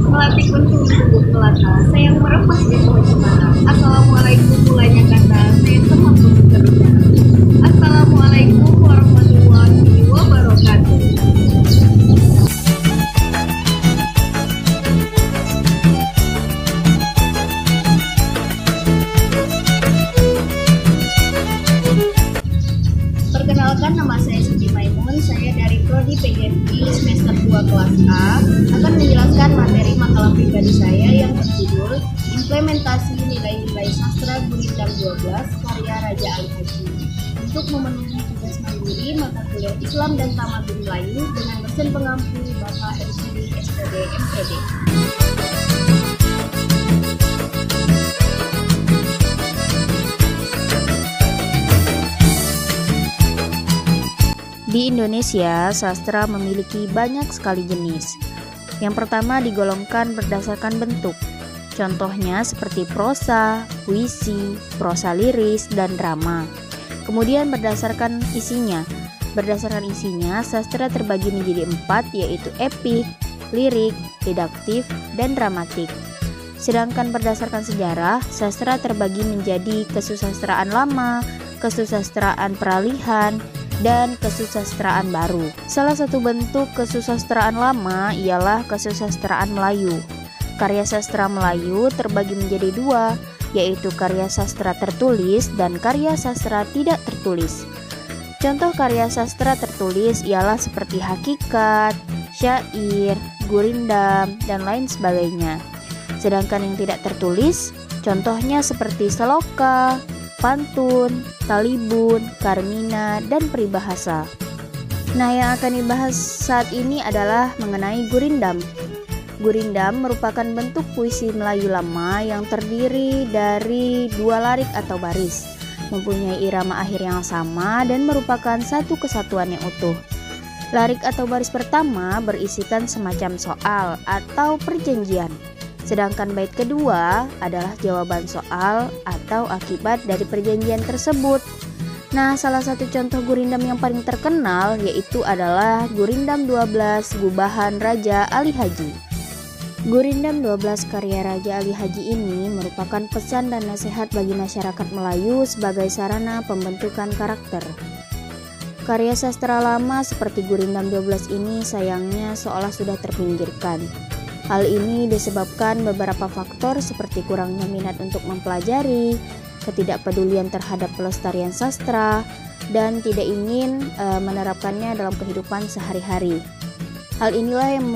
melatih bentuk tubuh melata, saya yang meremas di pohon cemara. Assalamualaikum mulanya kata, saya teman untuk berbicara. Assalamualaikum warahmatullahi wabarakatuh. Perkenalkan, nama saya Siti Maimun, saya dari Prodi PGMI semester 2 kelas A, akan menjelaskan materi makalah pribadi saya yang berjudul Implementasi Nilai-Nilai Sastra Gurindam 12 karya Raja Ali Haji. Untuk memenuhi tugas mandiri mata kuliah Islam dan Tamadun Melayu dengan dosen pengampu Bapak RSUD SPD MPD. Di Indonesia, sastra memiliki banyak sekali jenis. Yang pertama digolongkan berdasarkan bentuk. Contohnya seperti prosa, puisi, prosa liris, dan drama. Kemudian berdasarkan isinya. Berdasarkan isinya, sastra terbagi menjadi 4, yaitu epik, lirik, didaktif, dan dramatik. Sedangkan berdasarkan sejarah, sastra terbagi menjadi kesusastraan lama, kesusastraan peralihan, dan kesusastraan baru. Salah satu bentuk kesusastraan lama ialah kesusastraan Melayu. Karya sastra Melayu terbagi menjadi 2, yaitu karya sastra tertulis dan karya sastra tidak tertulis. Contoh karya sastra tertulis ialah seperti hakikat, syair, gurindam, dan lain sebagainya. Sedangkan yang tidak tertulis, contohnya seperti seloka, pantun, talibun, karmina, dan peribahasa. Nah, yang akan dibahas saat ini adalah mengenai gurindam. Gurindam merupakan bentuk puisi Melayu lama yang terdiri dari 2 larik atau baris, mempunyai irama akhir yang sama dan merupakan satu kesatuan yang utuh. Larik atau baris pertama berisikan semacam soal atau perjanjian. Sedangkan bait kedua adalah jawaban soal atau akibat dari perjanjian tersebut. Nah, salah satu contoh gurindam yang paling terkenal yaitu adalah Gurindam 12 Gubahan Raja Ali Haji. Gurindam 12 karya Raja Ali Haji ini merupakan pesan dan nasihat bagi masyarakat Melayu sebagai sarana pembentukan karakter. Karya sastra lama seperti Gurindam 12 ini sayangnya seolah sudah terpinggirkan. Hal ini disebabkan beberapa faktor seperti kurangnya minat untuk mempelajari, ketidakpedulian terhadap pelestarian sastra, dan tidak ingin menerapkannya dalam kehidupan sehari-hari. Hal inilah yang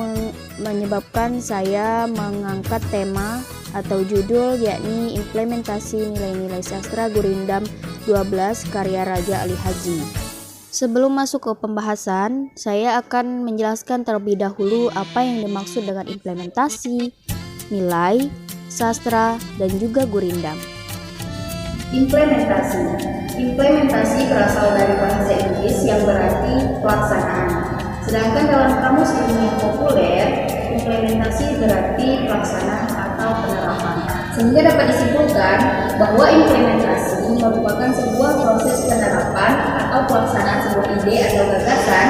menyebabkan saya mengangkat tema atau judul yakni Implementasi Nilai-Nilai Sastra Gurindam 12 karya Raja Ali Haji. Sebelum masuk ke pembahasan, saya akan menjelaskan terlebih dahulu apa yang dimaksud dengan implementasi, nilai, sastra, dan juga gurindam. Implementasi. Implementasi berasal dari bahasa Inggris yang berarti pelaksanaan. Sedangkan dalam kamus ilmiah populer, implementasi berarti pelaksanaan atau penerapan. Sehingga dapat disimpulkan bahwa implementasi merupakan sebuah proses penerapan atau pelaksanaan sebuah ide atau gagasan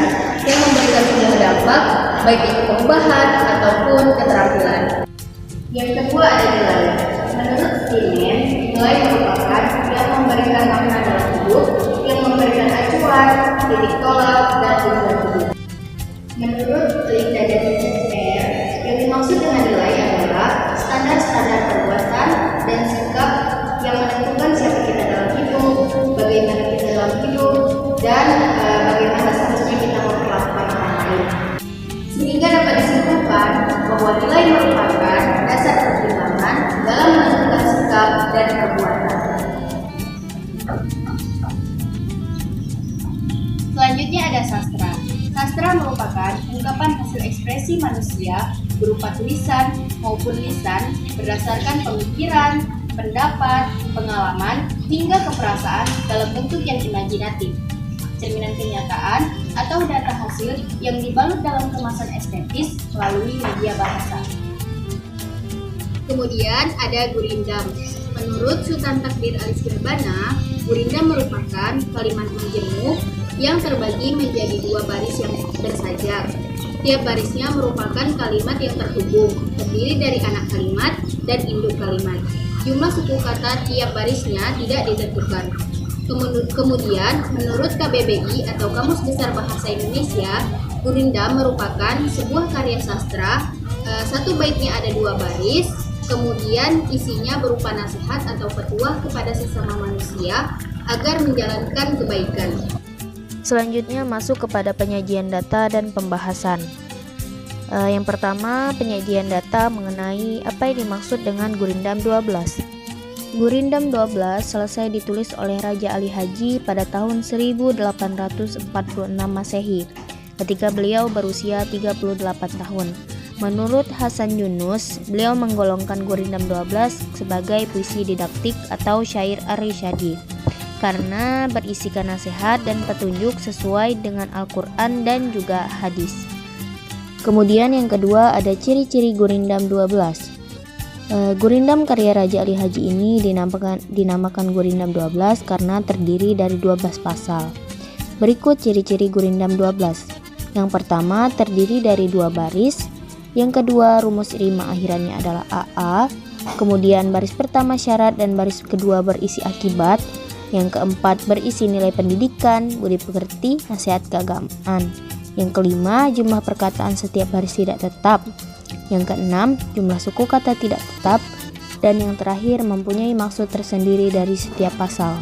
yang memberikan sebuah dampak, baik itu perubahan ataupun keterampilan. Yang kedua ada nilai. Menurut Steinman, nilai merupakan yang memberikan makna dalam hidup, yang memberikan acuan, titik tolak, dan tujuan hidup. Menurut Linda dan R, yang dimaksud dengan nilai adalah standar-standar perbuatan dan sikap yang menentukan siapa kita dalam hidup, bagaimana kita dalam hidup, dan bagaimana seharusnya kita memperlakukan orang lain. Sehingga dapat disimpulkan bahwa nilai merupakan dasar pertimbangan dalam menentukan sikap dan perbuatan. Selanjutnya ada sastra. Sastra merupakan ungkapan hasil ekspresi manusia berupa tulisan maupun lisan berdasarkan pemikiran, pendapat, pengalaman, hingga keperasaan dalam bentuk yang imajinatif, cerminan kenyataan atau data hasil yang dibalut dalam kemasan estetis melalui media bahasa. Kemudian ada gurindam. Menurut Sultan Takdir Alis Kirbana, gurindam merupakan kalimat menjemuk yang terbagi menjadi 2 baris yang bersajak. Tiap barisnya merupakan kalimat yang terhubung, terdiri dari anak kalimat dan induk kalimat. Jumlah suku kata tiap barisnya tidak ditentukan. Kemudian, menurut KBBI atau Kamus Besar Bahasa Indonesia, gurindam merupakan sebuah karya sastra. Satu baitnya ada 2 baris, kemudian isinya berupa nasihat atau petuah kepada sesama manusia agar menjalankan kebaikan. Selanjutnya masuk kepada penyajian data dan pembahasan. Yang pertama, penyajian data mengenai apa yang dimaksud dengan Gurindam 12. Gurindam 12 selesai ditulis oleh Raja Ali Haji pada tahun 1846 Masehi, ketika beliau berusia 38 tahun. Menurut Hasan Yunus, beliau menggolongkan Gurindam 12 sebagai puisi didaktik atau syair ar-risyadi, karena berisikan nasihat dan petunjuk sesuai dengan Al-Quran dan juga hadis. Kemudian yang kedua ada ciri-ciri Gurindam 12. Gurindam karya Raja Ali Haji ini dinamakan Gurindam 12 karena terdiri dari 12 pasal. Berikut ciri-ciri Gurindam 12. Yang pertama terdiri dari 2 baris, yang kedua rumus rima akhirannya adalah AA, kemudian baris pertama syarat dan baris kedua berisi akibat, yang keempat berisi nilai pendidikan, budi pekerti, nasihat keagamaan. Yang kelima, jumlah perkataan setiap baris tidak tetap. Yang keenam, jumlah suku kata tidak tetap. Dan yang terakhir, mempunyai maksud tersendiri dari setiap pasal.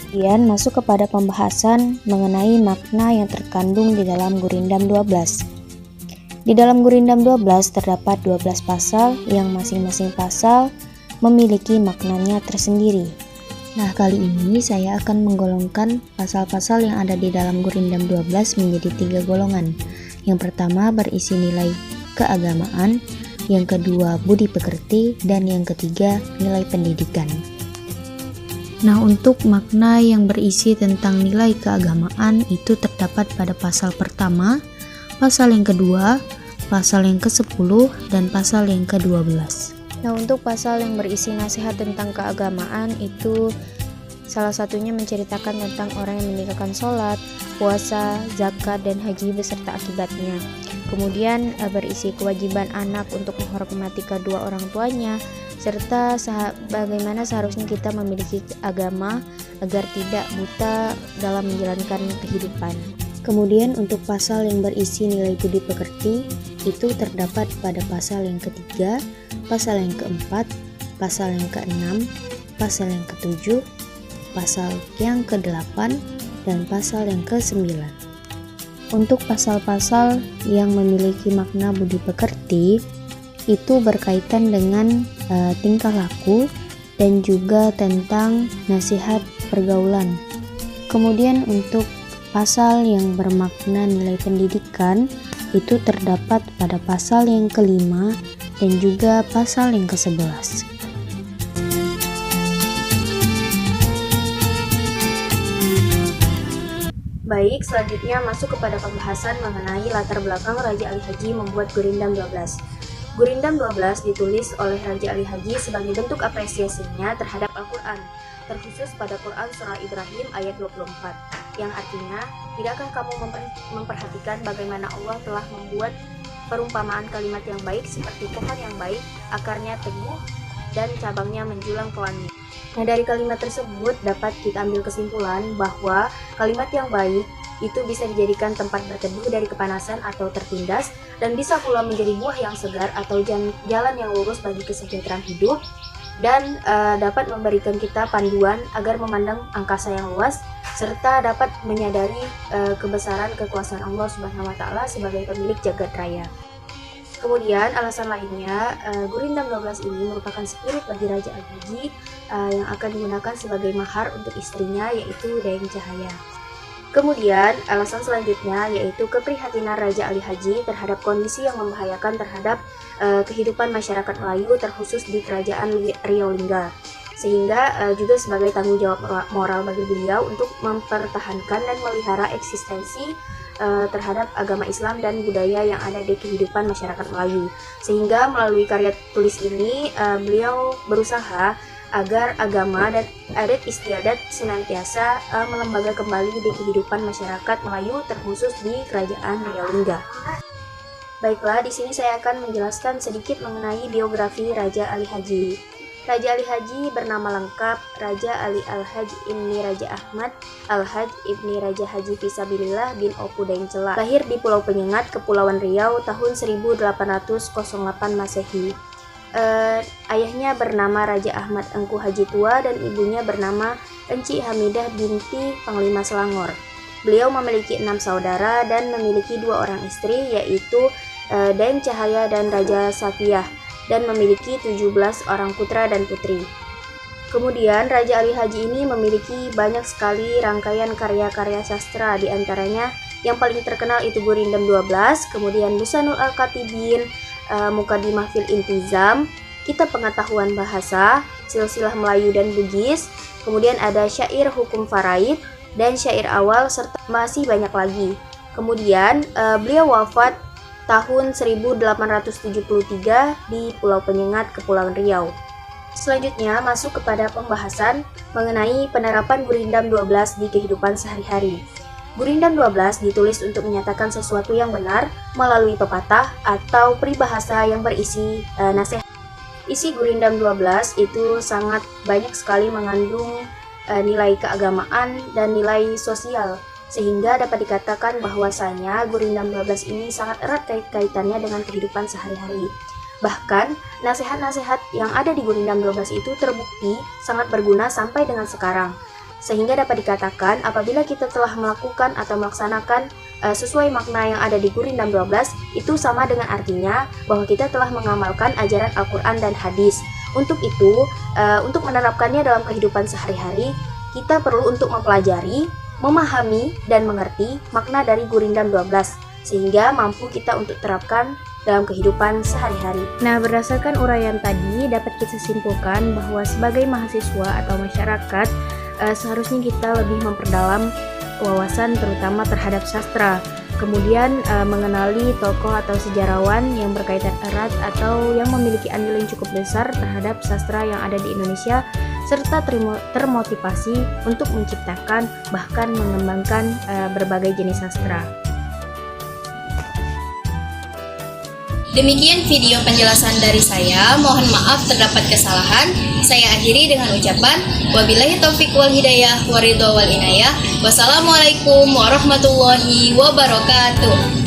Kemudian masuk kepada pembahasan mengenai makna yang terkandung di dalam Gurindam 12. Di dalam Gurindam 12 terdapat 12 pasal yang masing-masing pasal memiliki maknanya tersendiri. Nah, kali ini saya akan menggolongkan pasal-pasal yang ada di dalam Gurindam 12 menjadi 3 golongan. Yang pertama berisi nilai keagamaan, yang kedua budi pekerti, dan yang ketiga nilai pendidikan. Nah, untuk makna yang berisi tentang nilai keagamaan itu terdapat pada pasal pertama, pasal yang kedua, pasal yang ke-10, dan pasal yang ke-12. Nah, untuk pasal yang berisi nasihat tentang keagamaan itu salah satunya menceritakan tentang orang yang meninggalkan sholat, puasa, zakat, dan haji beserta akibatnya. Kemudian berisi kewajiban anak untuk menghormati kedua orang tuanya, serta bagaimana seharusnya kita memiliki agama agar tidak buta dalam menjalankan kehidupan. Kemudian untuk pasal yang berisi nilai budi pekerti itu terdapat pada pasal yang ketiga, pasal yang keempat, pasal yang keenam, pasal yang ketujuh, pasal yang ke-8, dan pasal yang ke-9. Untuk pasal-pasal yang memiliki makna budi pekerti itu berkaitan dengan tingkah laku dan juga tentang nasihat pergaulan. Kemudian untuk pasal yang bermakna nilai pendidikan itu terdapat pada pasal yang ke-5 dan juga pasal yang ke-11. Baik, selanjutnya masuk kepada pembahasan mengenai latar belakang Raja Ali Haji membuat Gurindam 12. Gurindam 12 ditulis oleh Raja Ali Haji sebagai bentuk apresiasinya terhadap Al-Quran, terkhusus pada Quran Surah Ibrahim ayat 24, yang artinya, tidakkah kamu memperhatikan bagaimana Allah telah membuat perumpamaan kalimat yang baik seperti pohon yang baik, akarnya teguh, dan cabangnya menjulang ke langit. Nah, dari kalimat tersebut dapat kita ambil kesimpulan bahwa kalimat yang baik itu bisa dijadikan tempat berteduh dari kepanasan atau tertindas, dan bisa pula menjadi buah yang segar atau jalan yang lurus bagi kesejahteraan hidup, dan dapat memberikan kita panduan agar memandang angkasa yang luas, serta dapat menyadari kebesaran kekuasaan Allah Subhanahu wa Ta'ala sebagai pemilik jagat raya. Kemudian alasan lainnya, Gurindam 12 ini merupakan spirit bagi Raja Ali Haji yang akan digunakan sebagai mahar untuk istrinya, yaitu Dayang Cahaya. Kemudian alasan selanjutnya yaitu keprihatinan Raja Ali Haji terhadap kondisi yang membahayakan terhadap kehidupan masyarakat Melayu, terkhusus di Kerajaan Riau Lingga, sehingga juga sebagai tanggung jawab moral bagi beliau untuk mempertahankan dan melihara eksistensi terhadap agama Islam dan budaya yang ada di kehidupan masyarakat Melayu. Sehingga melalui karya tulis ini beliau berusaha agar agama dan adat istiadat senantiasa melembaga kembali di kehidupan masyarakat Melayu, terkhusus di Kerajaan Riau Lingga. Baiklah, di sini saya akan menjelaskan sedikit mengenai biografi Raja Ali Haji. Raja Ali Haji bernama lengkap Raja Ali Al-Haj Ibni Raja Ahmad Al-Haj Ibni Raja Haji Fisabilillah bin Opu Daengcela. Lahir di Pulau Penyengat, Kepulauan Riau tahun 1808 Masehi. Ayahnya bernama Raja Ahmad Engku Haji Tua dan ibunya bernama Enci Hamidah binti Panglima Selangor. Beliau memiliki 6 saudara dan memiliki 2 orang istri, yaitu Daeng Cahaya dan Raja Safiyah, dan memiliki 17 orang putra dan putri. Kemudian Raja Ali Haji ini memiliki banyak sekali rangkaian karya-karya sastra, di antaranya yang paling terkenal itu Gurindam 12, kemudian Busanul Al-Katibin, Mukadimah fil Intizam, Kitab Pengetahuan Bahasa, Silsilah Melayu dan Bugis, kemudian ada Syair Hukum Faraid dan Syair Awal, serta masih banyak lagi. Kemudian beliau wafat tahun 1873 di Pulau Penyengat, Kepulauan Riau. Selanjutnya masuk kepada pembahasan mengenai penerapan Gurindam 12 di kehidupan sehari-hari. Gurindam 12 ditulis untuk menyatakan sesuatu yang benar melalui pepatah atau peribahasa yang berisi nasihat. Isi Gurindam 12 itu sangat banyak sekali mengandung nilai keagamaan dan nilai sosial, sehingga dapat dikatakan bahwasanya Gurindam 12 ini sangat erat kaitannya dengan kehidupan sehari-hari. Bahkan, nasihat-nasihat yang ada di Gurindam 12 itu terbukti sangat berguna sampai dengan sekarang. Sehingga dapat dikatakan apabila kita telah melakukan atau melaksanakan sesuai makna yang ada di Gurindam 12, itu sama dengan artinya bahwa kita telah mengamalkan ajaran Al-Quran dan hadis. Untuk itu, untuk menerapkannya dalam kehidupan sehari-hari, kita perlu untuk mempelajari, memahami dan mengerti makna dari Gurindam 12 sehingga mampu kita untuk terapkan dalam kehidupan sehari-hari. Nah, berdasarkan uraian tadi dapat kita simpulkan bahwa sebagai mahasiswa atau masyarakat seharusnya kita lebih memperdalam wawasan terutama terhadap sastra. Kemudian mengenali tokoh atau sejarawan yang berkaitan erat atau yang memiliki andil yang cukup besar terhadap sastra yang ada di Indonesia, serta termotivasi untuk menciptakan bahkan mengembangkan berbagai jenis sastra. Demikian video penjelasan dari saya. Mohon maaf terdapat kesalahan. Saya akhiri dengan ucapan wabillahi taufiq wal hidayah waridho wal inayah. Wassalamualaikum warahmatullahi wabarakatuh.